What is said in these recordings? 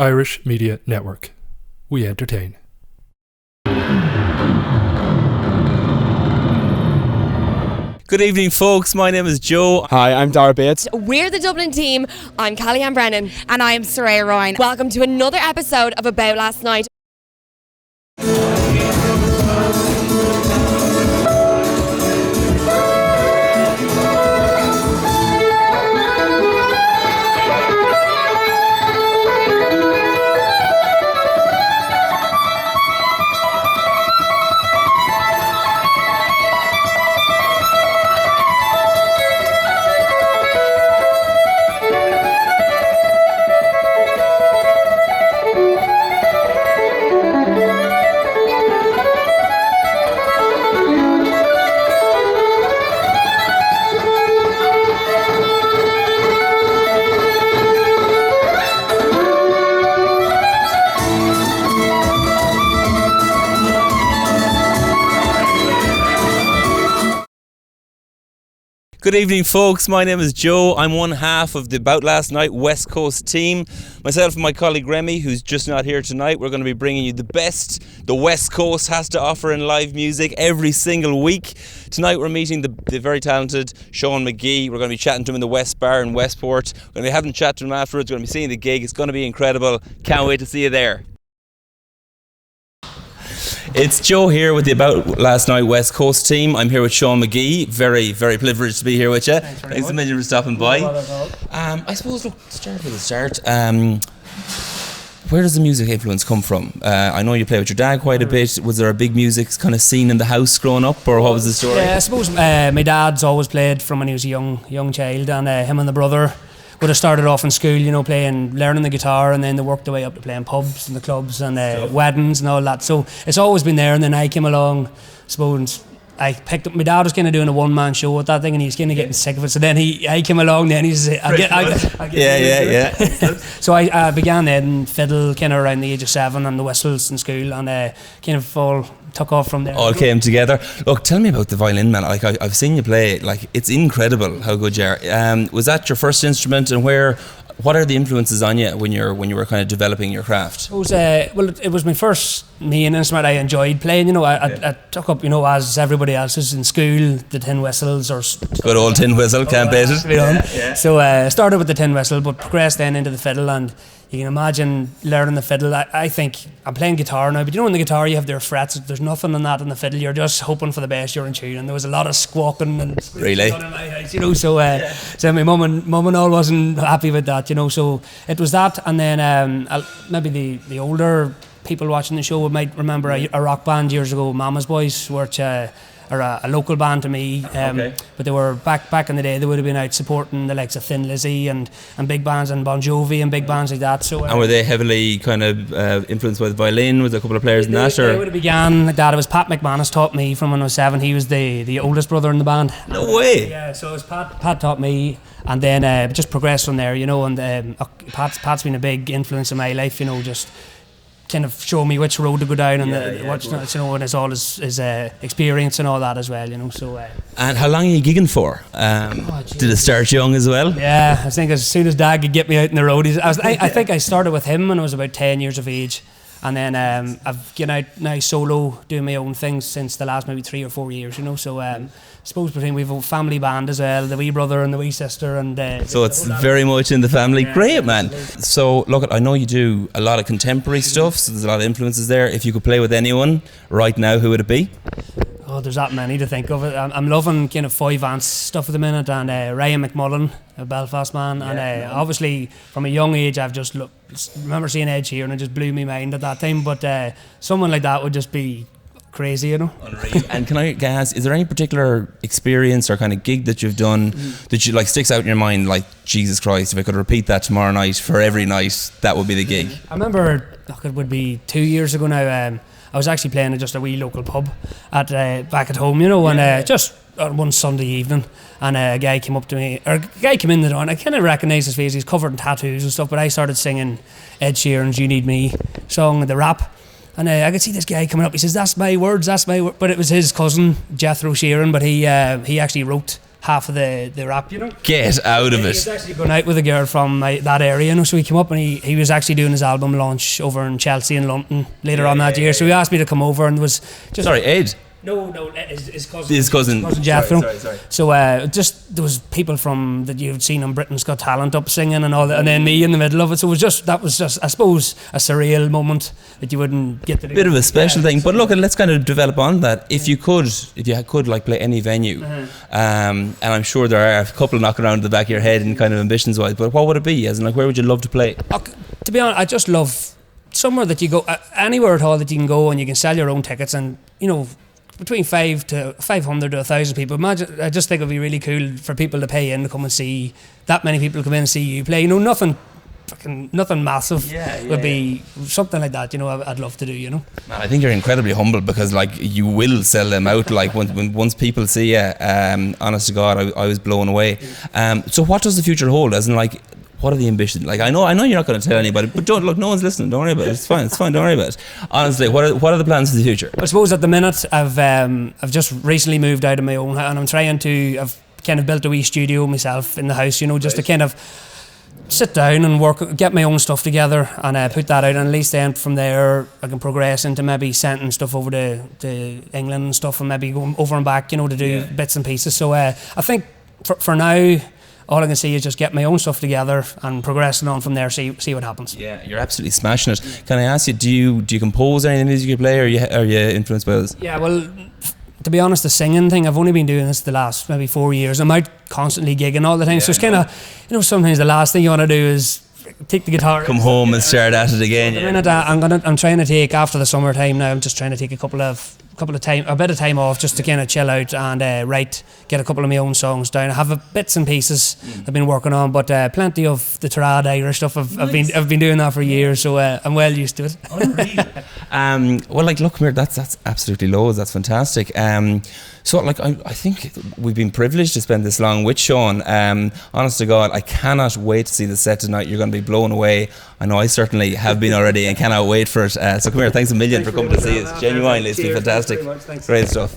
Irish Media Network. We entertain. Good evening, folks. My name is Joe. Hi, I'm Darren Bates. We're the Dublin team. I'm Callie-Ann Brennan. And I am Soraya Ryan. Welcome to another episode of About Last Night. Good evening, folks. My name is Joe. I'm one half of the About Last Night West Coast team. Myself and my colleague Remy, who's just not here tonight, we're going to be bringing you the best the West Coast has to offer in live music every single week. Tonight we're meeting the very talented Sean Magee. We're going to be chatting to him in the West Bar in Westport. We're going to be having a chat to him afterwards. We're going to be seeing the gig. It's going to be incredible. Can't wait to see you there. It's Joe here with the About Last Night West Coast team. I'm here with Sean Magee. Very, very privileged to be here with you. Thanks a million for stopping by. I suppose, look, start with the start. Where does the music influence come from? I know you play with your dad quite a bit. Was there a big music kind of scene in the house growing up, or what was the story? Yeah, I suppose my dad's always played from when he was a young child, and him and the brother would have started off in school, you know, learning the guitar, and then they worked their way up to playing pubs and the clubs and weddings and all that. So it's always been there. And then I came along, I suppose. I picked up. My dad was kind of doing a one-man show with that thing, and he was kind of getting sick of it. So then I came along. Then he said, Yeah. So I began then fiddle kind of around the age of 7, and the whistles in school, and kind of all took off from there. All came together. Look, tell me about the violin, man. Like I've seen you play. Like it's incredible how good you are. Was that your first instrument, and what are the influences on you when you were kind of developing your craft? It was my first main instrument I enjoyed playing. You know, I took up, you know, as everybody else is in school, the tin whistles or good old tin whistle, can't beat it. Yeah. So I started with the tin whistle, but progressed then into the fiddle, and you can imagine learning the fiddle. I think I'm playing guitar now, but you know, in the guitar you have their frets. There's nothing in that in the fiddle. You're just hoping for the best. You're in tune, and there was a lot of squawking and really in my house, you know. So my mum and all wasn't happy with that, you know. So it was that, and then maybe the older people watching the show might remember a rock band years ago, Mama's Boys, which are a local band to me, but they were back in the day. They would have been out supporting the likes of Thin Lizzy and big bands and Bon Jovi and big bands like that. So and were they heavily kind of influenced by the violin? Was there a couple of players in that? Or? They would have began like that. It was Pat McManus taught me from when I was 7. He was the oldest brother in the band. No way. Yeah, so it was Pat taught me, and then just progressed from there, you know. And Pat's been a big influence in my life, you know, just kind of show me which road to go down, and you know, and it's all his experience and all that as well, you know. So and how long are you gigging for? Did it start young as well? Yeah, I think as soon as Dad could get me out in the road, I think I started with him when I was about 10 years of age, and then I've get out now solo doing my own things since the last maybe 3 or 4 years, you know. So I suppose we've a family band as well, the wee brother and the wee sister, and so it's very much in the family. Great, man. So look, I know you do a lot of contemporary stuff, so there's a lot of influences there. If you could play with anyone right now, who would it be? Oh, there's that many to think of. I'm loving kind of Foy Vance stuff at the minute, and Ryan McMullen, a Belfast man, and obviously from a young age I've just remember seeing Ed Sheeran, and it just blew my mind at that time. But someone like that would just be crazy, you know. Unreal. And can I ask, is there any particular experience or kind of gig that you've done that you like sticks out in your mind, like Jesus Christ, if I could repeat that tomorrow night for every night, that would be the gig? I remember, it would be 2 years ago now, I was actually playing at just a wee local pub at back at home, you know, and just one Sunday evening, and a guy came up to me, or a guy came in the door, and I kind of recognised his face. He's covered in tattoos and stuff, but I started singing Ed Sheeran's "You Need Me" song, the rap, and I could see this guy coming up. He says, "That's my words, that's my word," but it was his cousin Jethro Sheeran, but he actually wrote half of the rap, you know. Get out of He was it. actually going out with a girl from that area, you know, so he came up and he was actually doing his album launch over in Chelsea and London later on that year. So he asked me to come over, and was just Sorry, Ed. No, his cousin. His cousin. Jethro. Sorry. So just there was people from that you've seen on Britain's Got Talent up singing and all that, and then me in the middle of it. So that was just I suppose a surreal moment that you wouldn't get to do. Bit of a special thing, but look, let's kind of develop on that. If you could like play any venue, and I'm sure there are a couple knocking around the back of your head and kind of ambitions wise, but what would it be? As in, like, where would you love to play? To be honest, I just love somewhere that you go anywhere at all that you can go and you can sell your own tickets, and you know, between 500 to 1,000 people. Imagine, I just think it would be really cool for people to pay in to come and see that many people come in and see you play. You know, nothing massive would be something like that. You know, I'd love to do. You know, Man, I think you're incredibly humble, because like you will sell them out. Like once people see you, honest to God, I was blown away. So what does the future hold? As in, like, what are the ambitions? Like, I know you're not going to tell anybody, but don't look. No one's listening. Don't worry about it. It's fine. Don't worry about it. Honestly, what are the plans for the future? I suppose at the minute I've just recently moved out of my own house, and I'm trying to. I've kind of built a wee studio myself in the house. You know, just to kind of sit down and work, get my own stuff together, and put that out. And at least then from there I can progress into maybe sending stuff over to England and stuff, and maybe going over and back. You know, to do bits and pieces. So I think for now, all I can see is just get my own stuff together and progressing on from there, see what happens. Yeah, you're absolutely smashing it. Can I ask you, do you compose any of the music you play, or are you influenced by others? Yeah, well, to be honest, the singing thing, I've only been doing this the last maybe 4 years. I'm out constantly gigging all the time, so it's kind of, you know, sometimes the last thing you want to do is take the guitar, come home and start at it again. The minute I'm trying to take, after the summertime now, I'm just trying to take a bit of time off just to kind of chill out and write, get a couple of my own songs down. I have bits and pieces I've been working on, but plenty of the trad Irish stuff. I've been doing that for years, so I'm well used to it. Well, like, look, come here, that's absolutely loads. That's fantastic. So, like, I think we've been privileged to spend this long with Sean. Honest to God, I cannot wait to see the set tonight. You're going to be blown away. I know I certainly have been already, and cannot wait for it. So come here, thanks a million for coming to see us. Genuinely, it's been fantastic. Great stuff.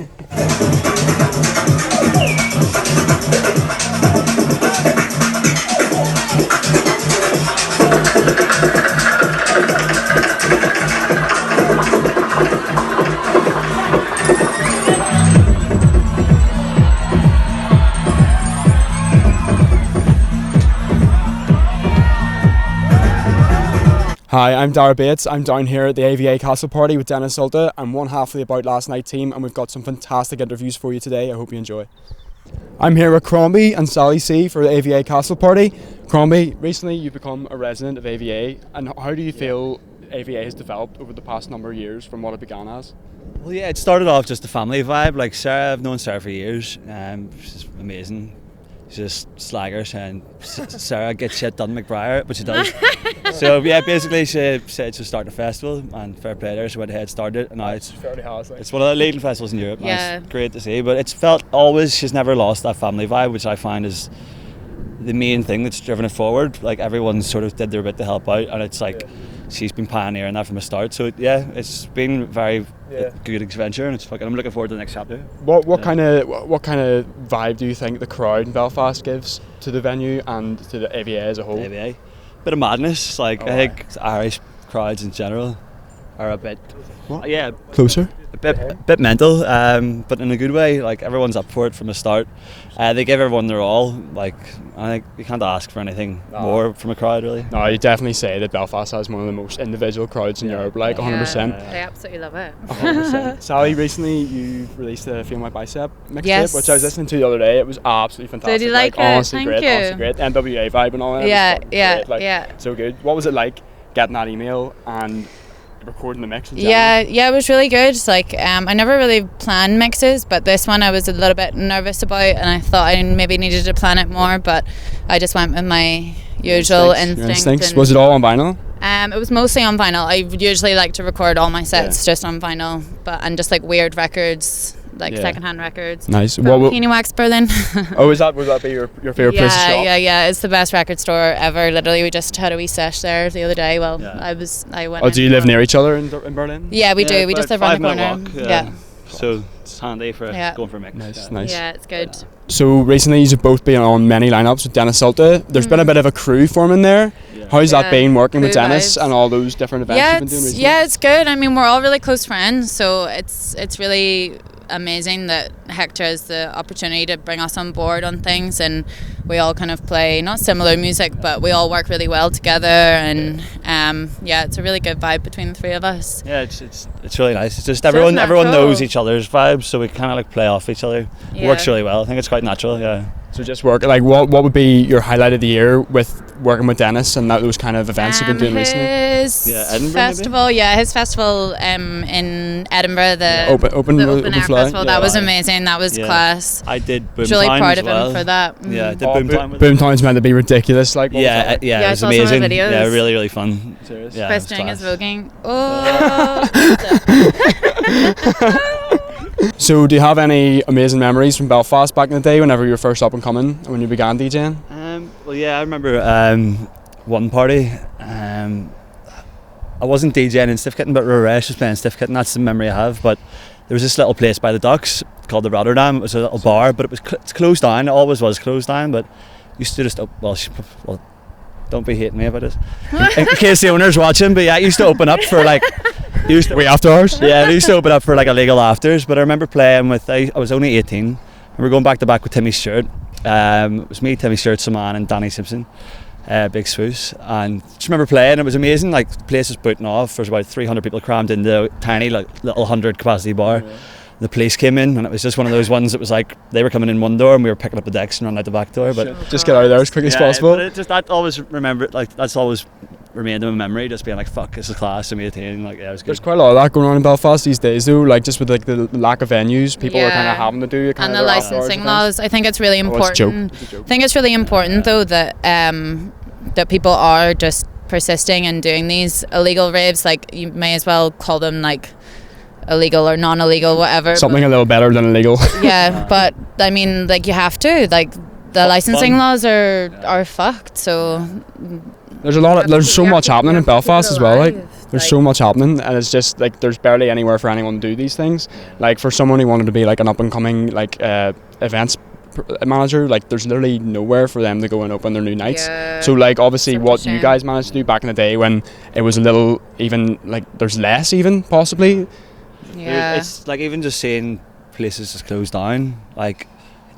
Hi, I'm Darren Bates. I'm down here at the AVA Castle Party with Dennis Salta. I'm one half of the About Last Night team, and we've got some fantastic interviews for you today. I hope you enjoy. I'm here with Crombie and Sally C for the AVA Castle Party. Crombie, recently you've become a resident of AVA, and how do you feel AVA has developed over the past number of years from what it began as? Well, yeah, it started off just a family vibe. Like Sarah, I've known Sarah for years. She's amazing. She's just slaggers, and Sarah gets shit done McBriar, but she does. So yeah, basically she said she'll start a festival, and fair play there, she went ahead and started it, and now it's one of the leading festivals in Europe. Yeah. It's great to see, but it's felt always, she's never lost that family vibe, which I find is the main thing that's driven it forward. Like, everyone sort of did their bit to help out, and it's like she's been pioneering that from the start. So yeah, it's been a very good adventure, and I'm looking forward to the next chapter. What kind of vibe do you think the crowd in Belfast gives to the venue and to the AVA as a whole? AVA, bit of madness. Like, I think Irish crowds in general are a bit Closer? a bit mental, but in a good way. Like, everyone's up for it from the start. They give everyone their all. Like, I think you can't ask for anything more from a crowd, really. No, you definitely say that Belfast has one of the most individual crowds in Europe, like 100%. I absolutely love it. 100%. Sally, recently you released a Feel My Bicep mixtape, Yes. which I was listening to the other day. It was absolutely fantastic. Did you like it? Honestly Thank great, you. honestly great. NWA vibe and all that. Yeah, It was great, yeah. So good. What was it like getting that email and recording the mix in general? Yeah, it was really good. Like, I never really planned mixes, but this one I was a little bit nervous about, and I thought I maybe needed to plan it more, but I just went with my usual instincts. Was it all on vinyl? It was mostly on vinyl. I would usually like to record all my sets just on vinyl, and just like weird records, like secondhand records. Nice. From Peony Wax Berlin. Oh, would that be your favourite place to shop? Yeah. It's the best record store ever. Literally, we just had a wee sesh there the other day. Well, I went. Oh, do you live near each other in Berlin? Yeah, we do. We just live around the corner. Walk, So it's handy for Yeah. going for a mix. Nice, yeah. nice. Yeah, it's good. So recently you've both been on many lineups with Dennis Salta. There's been a bit of a crew forming there. Yeah. How's that Yeah, been working with crew Dennis vibes. and all those different events Yeah, you've been doing recently? it's good. I mean, we're all really close friends, so it's really amazing that Hector has the opportunity to bring us on board on things, and we all kind of play not similar music, but we all work really well together, and it's a really good vibe between the three of us. Yeah, it's really nice. It's just So it's everyone natural. knows each other's vibes, so we kind of like play off each other. It Yeah. works really well. I think it's quite natural. Yeah. So just work, like what would be your highlight of the year with working with Dennis and those kind of events you've been doing recently? His Yeah, Edinburgh festival, his festival in Edinburgh, the Open air fly. festival. Yeah. That was amazing. That was Yeah. class. I did I was really Boomtown proud as of well. him for that. Yeah, I did Oh, Boomtown with Boomtown's meant to be ridiculous. Like what was Yeah, that? yeah, Yeah, I it was saw some of the amazing. videos. Yeah, really, really fun. Yeah, Chris it's doing his class. voguing. Oh. So do you have any amazing memories from Belfast back in the day whenever you were first up and coming and when you began DJing? Well, yeah, I remember one party. I wasn't DJing in Stiff Kitten, but Raresh was playing Stiff Kitten. That's the memory I have. But there was this little place by the docks called the Rotterdam. It was a little bar, but it's closed down. It always was closed down, but used to just well, don't be hating me about it. In case the owner's watching, but yeah, it used to open up for like. Wait, after hours? Yeah, they used to open up for like illegal afters, but I remember playing with, I was only 18, and we were going back to back with Timmy Stewart. It was me, Timmy Stewart, Saman and Danny Simpson, Big Swoos, and just remember playing. It was amazing. Like the place was booting off. There was about 300 people crammed into a tiny like little 100 capacity bar. Yeah. The police came in, and it was just one of those ones that was like they were coming in one door and we were picking up the decks and running out the back door. But just get out of there as quick as possible. But that always remember, like that's always remained in my memory, just being like, fuck, this is class, I'm 18, like yeah, it was good. There's quite a lot of that going on in Belfast these days though, like just with like the lack of venues, people are kind of having to do kind and of the their after hours licensing events. laws. I think it's really important. It's a joke. I think it's really important though that that people are just persisting and doing these illegal raves. Like you may as well call them like illegal or non-illegal, whatever. Something a little better than illegal. Yeah, but I mean, like you have to. Like the licensing laws are fucked. So there's so much happening in Belfast as well. Like there's so much happening, and it's just like there's barely anywhere for anyone to do these things. Like for someone who wanted to be like an up and coming like events manager, like there's literally nowhere for them to go and open their new nights. Yeah. So like obviously Such a what you shame. guys managed to do back in the day when it was a little even like there's less even possibly. yeah, It's like even just seeing places just closed down like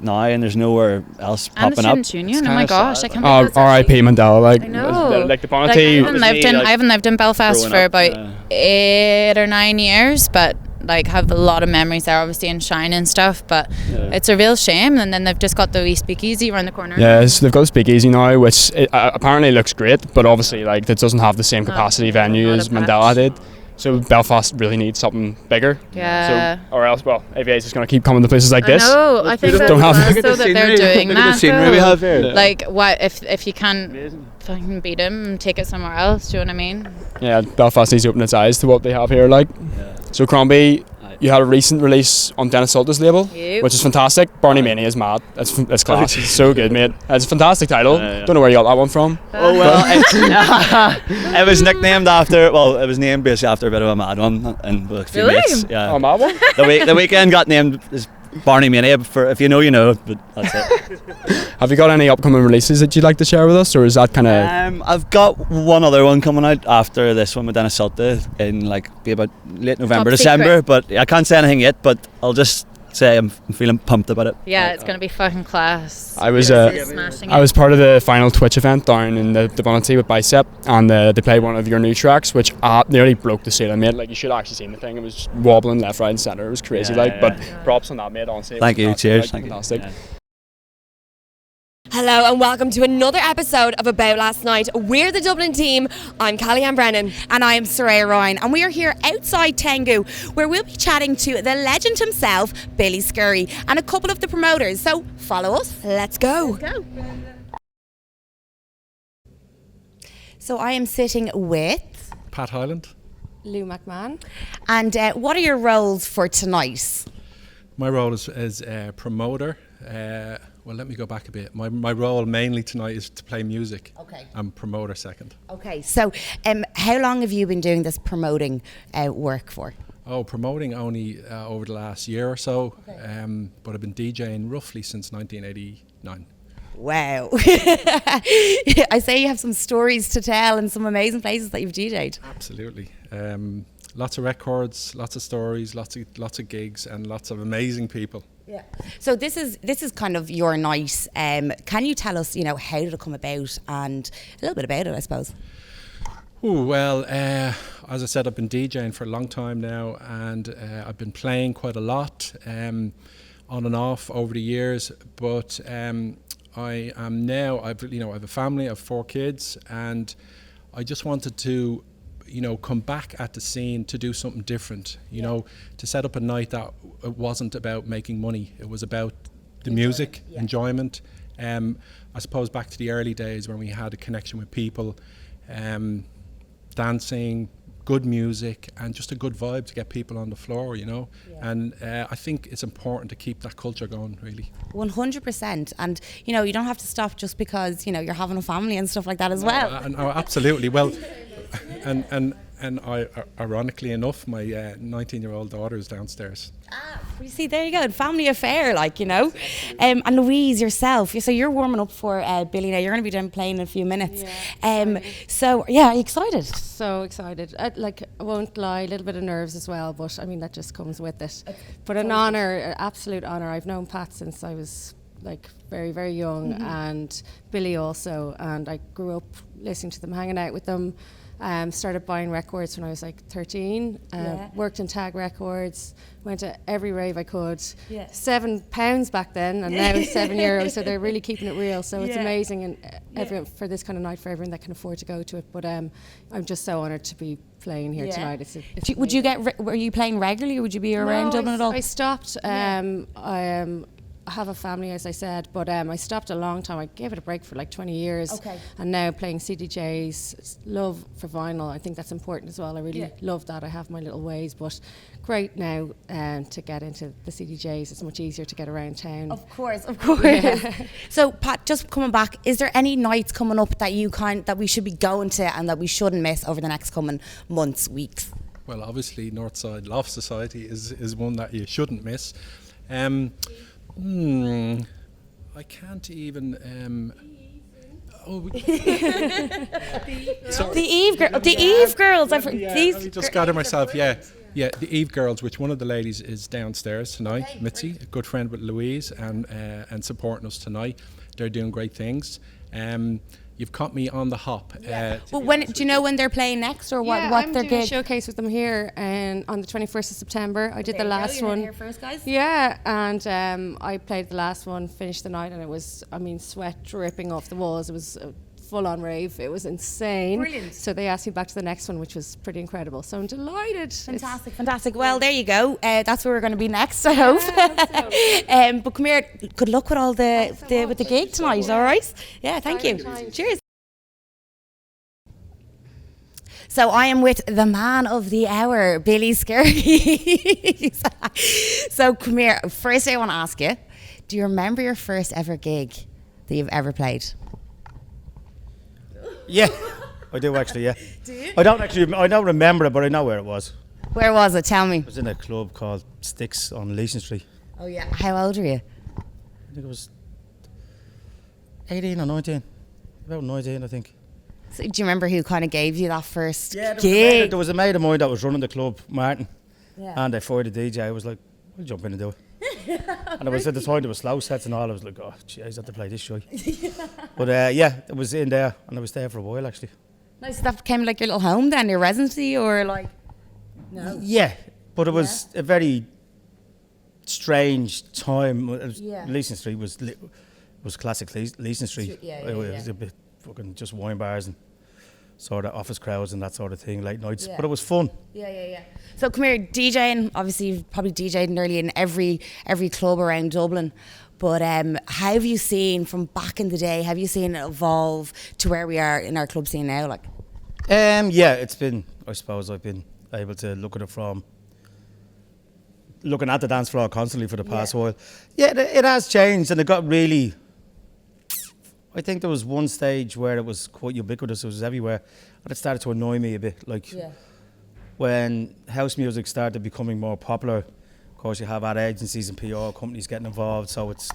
now, and there's nowhere else and the popping up. Students' Union. It's Oh my kinda gosh, sad, I can't Oh, believe that's R.I.P. actually- Mandela. Like I know. like the Like, Bonity. I haven't lived in Belfast growing for up, about yeah. 8 or 9 years, but like have a lot of memories there, obviously in Shine and stuff. But Yeah. it's a real shame. And then they've just got the wee speakeasy around the corner. Yes, they've got a speakeasy now, which apparently looks great, but obviously like it doesn't have the same capacity venue not a as patch. Mandela did. So Belfast really needs something bigger. Yeah. So, or else, well, AVA is just going to keep coming to places like this. I know. I think that's Don't have- class Look though that they're doing that. scenery we though. have here. Like what if you can't fucking beat them, take it somewhere else. Do you know what I mean? Yeah, Belfast needs to open its eyes to what they have here. Like, so Crombie, you had a recent release on Dennis Salta's label, Yep. which is fantastic. Barney Mania is mad. It's class. It's so good, mate. It's a fantastic title. Yeah. Don't know where you got that one from. Oh well, it was nicknamed after. Well, it was named basically after a bit of a mad one, and with a few Really? mates. Yeah. Oh, mad one. The weekend got named as Barney Mania. For if you know, you know. But that's it. Have you got any upcoming releases that you'd like to share with us, or is that kind of? I've got one other one coming out after this one with Dennis Salta in like be about late November, Top December. secret. But I can't say anything yet. But I'll just say I'm feeling pumped about it. Yeah, it's gonna be fucking class. I was Smashing I it. was part of the final Twitch event down in the Bonity with Bicep, and they played one of your new tracks, which nearly broke the ceiling, mate. Like you should have actually seen the thing. It was just wobbling left, right, and centre. It was crazy, but props on that, mate. Honestly, it Thank was you. fantastic, Cheers. like, Thank you. fantastic. Yeah. Hello and welcome to another episode of About Last Night. We're the Dublin team. I'm Callie-Ann Brennan. And I am Soraya Ryan, and we are here outside Tengu, where we'll be chatting to the legend himself, Billy Scurry, and a couple of the promoters. So follow us. Let's go. So I am sitting with, Pat Highland. Lou McMahon. and what are your roles for tonight? My role is promoter. Well, let me go back a bit. My role mainly tonight is to play music. Okay. I'm promoter second. Okay, so how long have you been doing this promoting work for? Oh, promoting only over the last year or so, but I've been DJing roughly since 1989. Wow. I say you have some stories to tell and some amazing places that you've DJed. Absolutely. Lots of records, lots of stories, lots of gigs, and lots of amazing people. Yeah. So this is kind of your night. Can you tell us, how did it come about and a little bit about it, I suppose? Ooh, well, as I said, I've been DJing for a long time now, and I've been playing quite a lot, on and off over the years. But I am now. I have a family. I have 4 kids, and I just wanted to, come back at the scene to do something different. To set up a night that it wasn't about making money. It was about the music, enjoyment. I suppose back to the early days when we had a connection with people. Dancing, good music, and just a good vibe to get people on the floor, And I think it's important to keep that culture going, really. 100%. And, you don't have to stop just because, you're having a family and stuff like that as well. No, absolutely. Well, and ironically enough, my 19-year-old daughter is downstairs. You see, there you go, family affair, And Louise, yourself, so you're warming up for Billy now. You're going to be done playing in a few minutes. So, are you excited? So excited. I won't lie, a little bit of nerves as well, but that just comes with it. But an honour, an absolute honour. I've known Pat since I was very, very young, and Billy also, and I grew up listening to them, hanging out with them. Started buying records when I was 13. Worked in Tag Records. Went to every rave I could. £7 back then, and now €7. So they're really keeping it real. So it's amazing, and everyone for this kind of night for everyone that can afford to go to it. But I'm just so honoured to be playing here tonight. Would you were you playing regularly, or would you be around Dublin at all? I stopped. I have a family, as I said, but I stopped a long time. I gave it a break for 20 years. And now playing CDJs, love for vinyl. I think that's important as well. I really love that. I have my little ways, but great now to get into the CDJs. It's much easier to get around town. Of course. So Pat, just coming back, is there any nights coming up that that we should be going to and that we shouldn't miss over the next coming months, weeks? Well, obviously Northside Loft Society is one that you shouldn't miss. I can't even. The Eve Girls. Let me just gather myself. The Eve Girls, which one of the ladies is downstairs tonight. Mitzi, a good friend with Louise, and supporting us tonight. They're doing great things. You've caught me on the hop. Well, do you know when they're playing next, or what I'm their doing a gig? showcase with them here, and on the 21st of September. I did the last one. Here first, guys. Yeah, and I played the last one, finished the night, and it was, sweat dripping off the walls. It was a full-on rave. It was insane. Brilliant. So they asked me back to the next one, which was pretty incredible. So I'm delighted. Fantastic. Well, there you go. That's where we're going to be next, I hope. But come here. Good luck with all with the gig tonight. All right. Yeah. Thank you. Cheers. So I am with the man of the hour, Billy Scurry. So come here. First, I want to ask you: do you remember your first ever gig that you've ever played? Yeah, I do actually, yeah. Do you? I don't remember it, but I know where it was. Where was it? Tell me. It was in a club called Sticks on Leeson Street. Oh yeah. How old were you? I think it was 18 or 19. About 19, I think. So, do you remember who kind of gave you that first There gig? was a mate of mine that was running the club, Martin. Yeah. And I fired the DJ. I was like, I'll jump in and do it. And it was at the time there was slow sets and all. I was like, oh, jeez, I have to play this show. But it was in there, and I was there for a while actually. Nice. That became like your little home then, your residency, or like? No. Yeah, but it was a very strange time. Leeson Street was classic Leeson Street. It was a bit fucking just wine bars and sort of office crowds and that sort of thing, late nights. But it was fun. Yeah. So come here, DJing. Obviously, you've probably DJed nearly in every club around Dublin. But how have you seen from back in the day? Have you seen it evolve to where we are in our club scene now? It's been. I suppose I've been able to look at it from looking at the dance floor constantly for the past while. Yeah, it has changed, and it got really. I think there was one stage where it was quite ubiquitous. It was everywhere, and it started to annoy me a bit. when house music started becoming more popular, of course you have ad agencies and PR companies getting involved, so it's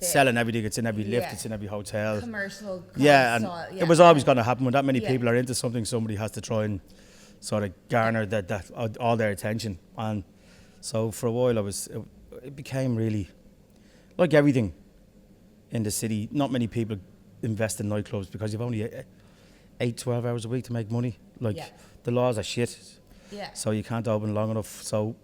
selling everything. It's in every lift, it's in every hotel. Commercial. Yeah, and style, it was always going to happen when that many people are into something. Somebody has to try and sort of garner that all their attention. And so for a while, it became really like everything in the city. Not many people invest in nightclubs because you've only 8-12 hours a week to make money. Like the laws are shit, so you can't open long enough. So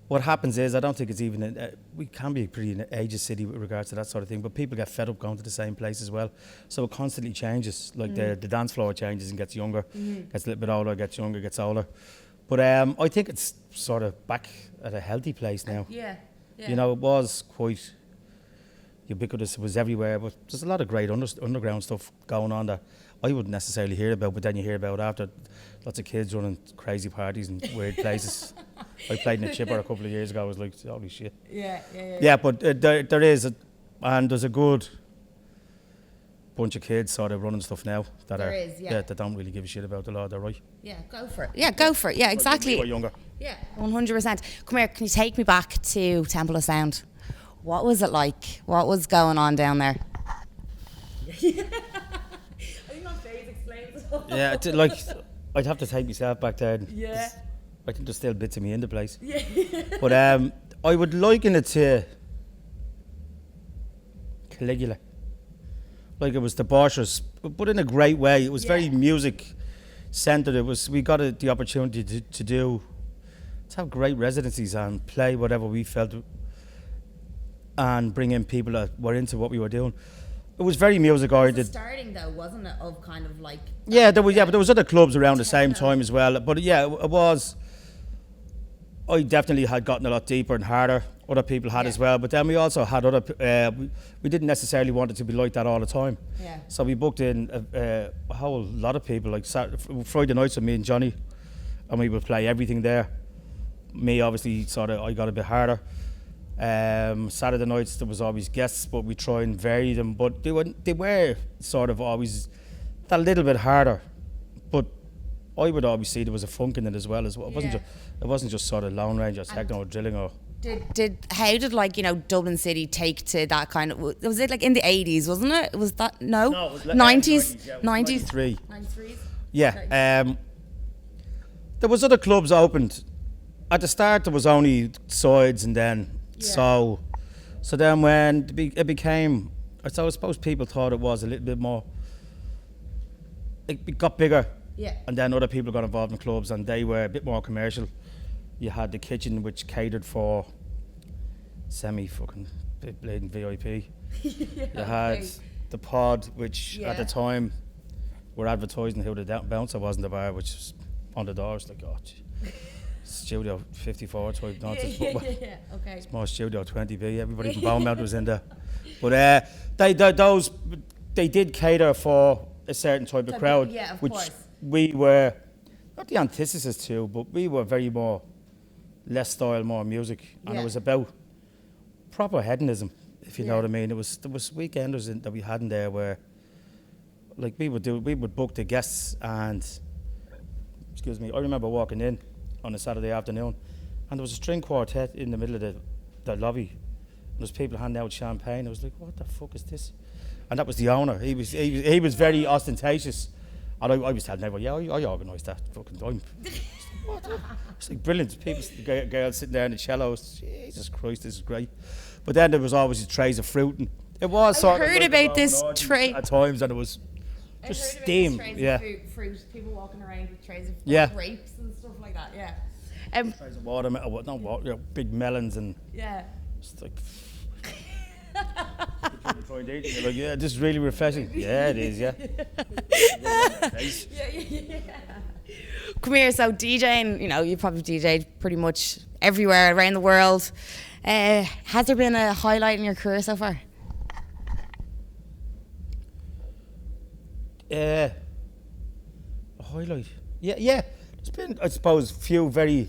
what happens is, I don't think it's even, we can be a pretty ageist city with regards to that sort of thing, but people get fed up going to the same place as well. So it constantly changes, like the dance floor changes and gets younger, gets a little bit older, gets younger, gets older. But I think it's sort of back at a healthy place now. You know, it was quite ubiquitous, it was everywhere, but there's a lot of great underground stuff going on that I wouldn't necessarily hear about, but then you hear about after. Lots of kids running crazy parties in weird places. I played in a chipper a couple of years ago. I was like, holy shit. Yeah, but there is, and there's a good bunch of kids sort of running stuff now that that don't really give a shit about the law. They're right. Yeah, go for it. Yeah, go for it. Yeah, exactly. When we were younger. Yeah, 100%. Come here, can you take me back to Temple of Sound? What was it like? What was going on down there? I think my face explains it all. Yeah, I'd have to take myself back there. I think there's still bits of me in the place. But I would liken it to Caligula. Like it was the Borchers, but in a great way. It was very music centered. We got the opportunity to have great residencies and play whatever we felt, and bring in people that were into what we were doing. It was very music oriented. Starting though, wasn't it, of kind of like... Yeah, but there was other clubs around the same time as well. But yeah, it was... I definitely had gotten a lot deeper and harder. Other people had as well. But then we also had other... we didn't necessarily want it to be like that all the time. Yeah. So we booked in a whole lot of people. Like Friday nights with me and Johnny. And we would play everything there. Me, obviously, I got a bit harder. Saturday nights there was always guests, but we try and vary them. But they were sort of always that little bit harder. But I would always see there was a funk in it as well. It wasn't just sort of Lone Ranger, techno or drilling or. How did like, you know, Dublin City take to that kind of, was it like in the 80s, wasn't it? Was that, no it was 90s? 93. 93s? Yeah. Okay. There was other clubs opened. At the start there was only sides, and then so then when it became, I suppose people thought it was a little bit more, it got bigger. Yeah. And then other people got involved in clubs and they were a bit more commercial. You had the kitchen, which catered for semi-fucking blading VIP. You had the pod, which at the time were advertising who the bouncer was in the bar, which was on the doors. Like, oh, Studio 54 type nonsense. Okay. It's more Studio 20B. Everybody from Bournemouth was in there. But they did cater for a certain type of crowd, which course. We were not the antithesis to, but we were very more less style, more music, and it was about proper hedonism, if you know what I mean. There was weekenders that we had in there where, like, we would book the guests, and I remember walking in on a Saturday afternoon, and there was a string quartet in the middle of the lobby, and there was people handing out champagne. I was like, what the fuck is this? And that was the owner. He was very ostentatious. And I was telling everyone, I organised that fucking time. What? It's like brilliant. People, the girls sitting there in the cellos. Jesus Christ, this is great. But then there was always trays of fruit, and it was sort of. I heard about this tray at times, and it was just steam. Fruit. People walking around with trays of grapes and stuff like that. Yeah. Trays of water, big melons and. Yeah. Just like. Like, this is really refreshing. Yeah, it is. Yeah. Come here. So DJing, you know, you probably DJed pretty much everywhere around the world. Has there been a highlight in your career so far? A highlight. Yeah. There's been, I suppose, a few very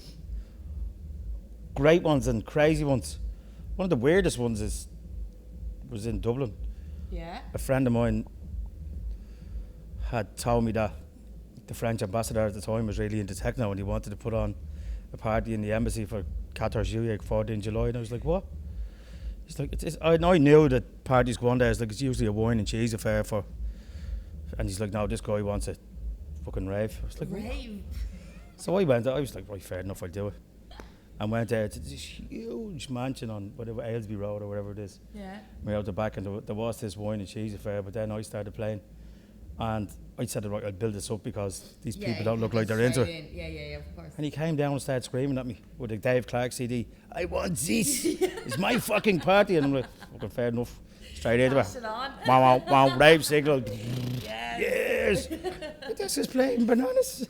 great ones and crazy ones. One of the weirdest ones was in Dublin. Yeah. A friend of mine had told me that the French ambassador at the time was really into techno, and he wanted to put on a party in the embassy for 14 juillet, 14 July, and I was like, what? He's like, I knew that parties go on there. It's like, it's usually a wine and cheese affair for, and he's like, no, this guy wants a fucking rave. I was like, Rave. So I went. I was like, right, fair enough, I'll do it. And went there to this huge mansion on whatever Aylesby Road or whatever it is. Yeah. We're out the back, and there was this wine and cheese affair. But then I started playing, and I said, right, I'll build this up because these people don't look like they're into it. Yeah, of course. And he came down and started screaming at me with a Dave Clark CD. I want this. It's my fucking party. And I'm like, fucking fair enough. Straight into it. Wow, rave signal. Yes. This is playing bananas.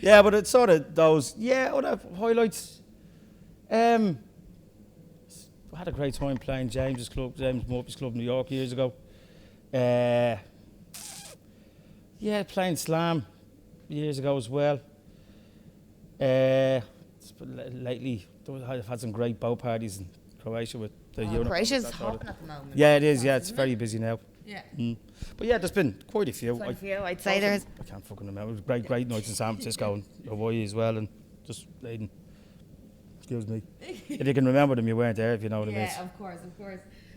Yeah, but it's sort of those, other highlights. I had a great time playing James Murphy's Club in New York years ago. Playing Slam years ago as well. Lately, I've had some great boat parties in Croatia with the unit. Croatia's hopping at the moment. Yeah, it is. Yeah, it's very busy now. Yeah. But yeah, there's been quite a few. I'd say there's. I can't fucking remember. It was great nights in San Francisco and Hawaii as well, and just Aiden. Excuse me. If you can remember them, you weren't there. If you know what I mean. Yeah, of course.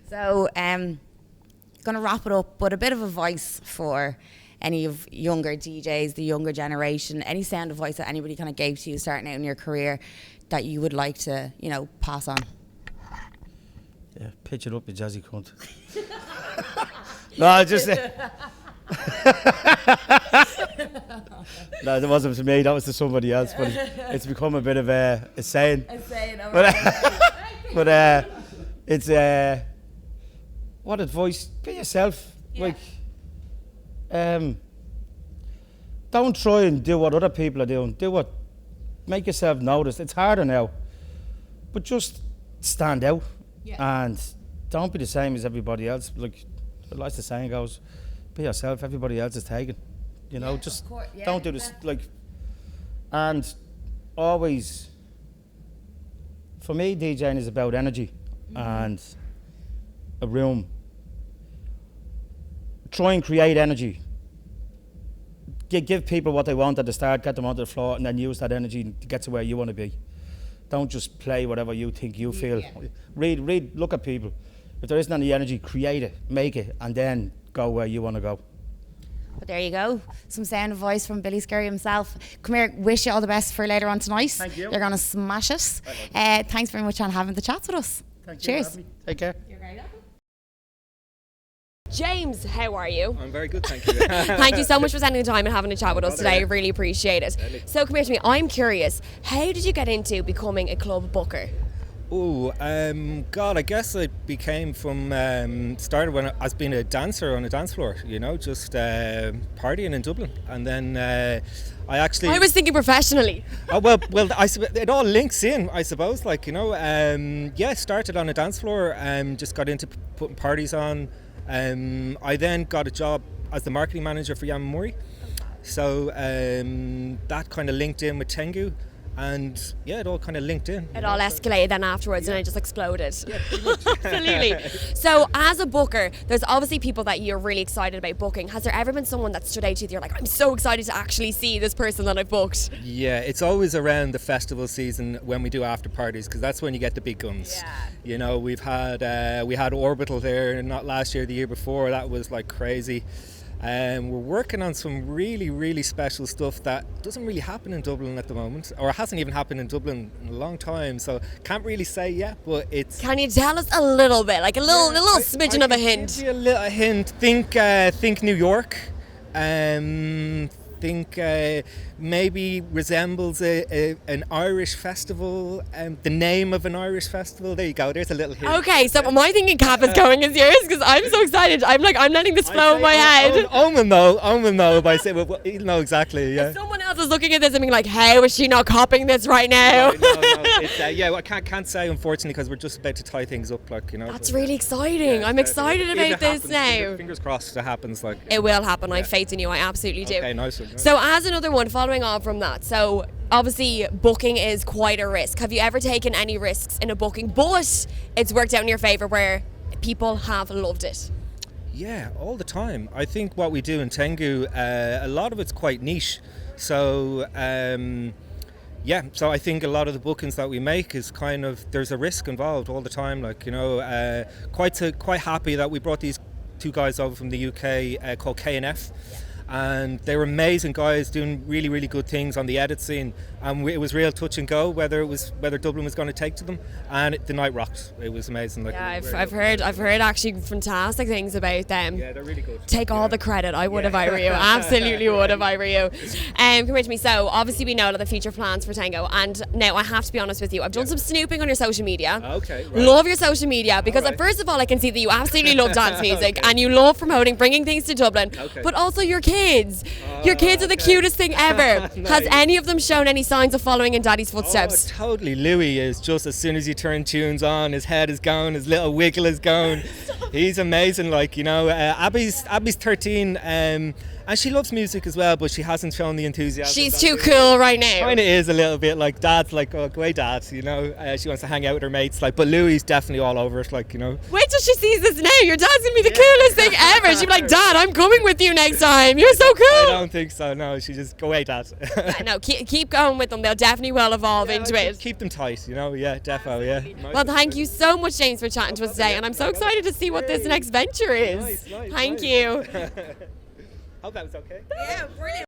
So, gonna wrap it up, but a bit of advice for any of younger DJs, the younger generation. Any sound advice that anybody kind of gave to you starting out in your career that you would like to, pass on. Yeah, pitch it up, you jazzy cunt. No, just. No, that wasn't to me. That was to somebody else. But it's become a bit of a saying. A saying. But it's what advice? Be yourself. Yeah. Don't try and do what other people are doing. Make yourself noticed. It's harder now, but just stand out. Yeah. And don't be the same as everybody else. Like the saying goes, be yourself. Everybody else is taken. Just don't do this. And always, for me, DJing is about energy and a room. Try and create energy. Give people what they want at the start, get them onto the floor, and then use that energy to get to where you want to be. Don't just play whatever you think you feel. Yeah. Read, look at people. If there isn't any energy, create it, make it, and then go where you want to go. But there you go. Some sound advice from Billy Scurry himself. Come here, wish you all the best for later on tonight. Thank you. You're going to smash it. Thanks very much for having the chats with us. Thank you. Cheers. Take care. You're very welcome. James, how are you? I'm very good, thank you. Thank you so much for spending the time and having a chat with us today. I really appreciate it. So come here to me. I'm curious. How did you get into becoming a club booker? God, I guess I became started when I was being a dancer on a dance floor, just partying in Dublin. And then I was thinking professionally. It all links in, I suppose. Started on a dance floor, just got into putting parties on. I then got a job as the marketing manager for Yam Murray. So that kind of linked in with Tengu. And it all kind of linked in. It all escalated then afterwards and it just exploded. Yeah, pretty much. Absolutely. So as a booker, there's obviously people that you're really excited about booking. Has there ever been someone that stood out to you that you're like, I'm so excited to actually see this person that I've booked? Yeah, it's always around the festival season when we do after parties, because that's when you get the big guns. Yeah. We had Orbital there, not last year, the year before. That was like crazy. We're working on some really, really special stuff that doesn't really happen in Dublin at the moment, or hasn't even happened in Dublin in a long time, so can't really say yet, but it's... Can you tell us a little bit, like a little smidgen of a hint? Give you a little hint. Think New York. Think maybe resembles an Irish festival, the name of an Irish festival. There you go, there's a little hint. Okay, so my thinking cap is going as yours because I'm so excited. I'm letting this flow in my head. Omen though, by saying, well, you know exactly, yeah. Someone else is looking at this and being like, how is she not copying this right now? No, it's, I can't say, unfortunately, because we're just about to tie things up, That's really exciting. I'm excited about this now. Fingers crossed it happens. It will happen. I have faith in you. I absolutely do. Okay, nice one. So as another one, following on from that, so obviously booking is quite a risk. Have you ever taken any risks in a booking, but it's worked out in your favour where people have loved it? Yeah, all the time. I think what we do in Tengu, a lot of it's quite niche. So, so I think a lot of the bookings that we make is kind of, there's a risk involved all the time. Like, quite happy that we brought these two guys over from the UK called K&F. And they were amazing guys doing really, really good things on the edit scene. And it was real touch and go whether Dublin was going to take to them. And the night rocked. It was amazing. Like, yeah, I've heard actually fantastic things about them. Yeah, they're really good. Take all the credit. I would if I were you. Absolutely would if I were you. Come here to me. So obviously we know that the future plans for Tango. And now I have to be honest with you. I've done some snooping on your social media. Okay. Right. Love your social media because first of all I can see that you absolutely love dance music and you love bringing things to Dublin. Okay. But also your kids. Your kids are the cutest thing ever. Nice. Has any of them shown any signs of following in Daddy's footsteps? Oh, totally. Louis is just, as soon as you turn tunes on, his head is going, his little wiggle is going. He's amazing. Abby's 13, and she loves music as well, but she hasn't shown the enthusiasm. She's too cool right now. Kind of is a little bit like Dad's like, oh, go away, Dad. She wants to hang out with her mates. But Louis definitely all over it. Wait till she sees this now. Your dad's gonna be the coolest thing ever. She'll be like, Dad, I'm coming with you next time. You're so cool. I don't think so. No, she just go away, Dad. No, keep going with them. They'll definitely will evolve into it. Keep them tight. Yeah, defo. Yeah. Well, thank you so much, James, for chatting to us today, and I'm so excited to see what this next venture is. Nice, Thank you. Hope that was okay. Yeah, brilliant.